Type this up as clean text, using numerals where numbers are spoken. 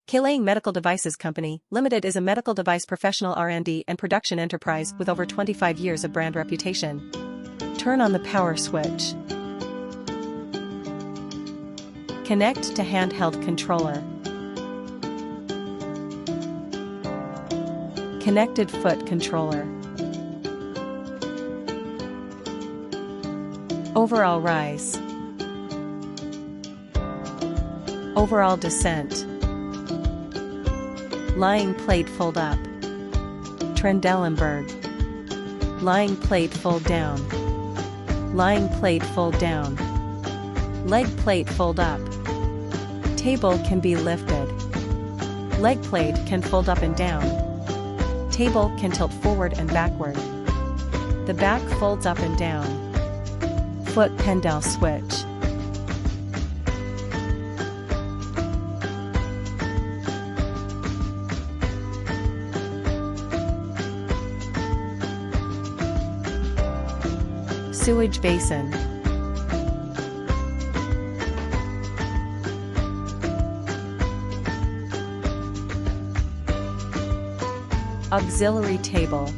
Keling Medical Devices Company, Limited is a medical device professional R&D and production enterprise with over 25 years of brand reputation. Turn on the power switch. Connect to handheld controller. Connected foot controller. Overall rise. Overall descent. Lying plate fold up. Trendelenburg. Lying plate fold down. Lying plate fold down. Leg plate fold up. Table can be lifted. Leg plate can fold up and down. Table can tilt forward and backward. The back folds up and down. Foot pendule switch. Sewage basin. Auxiliary table.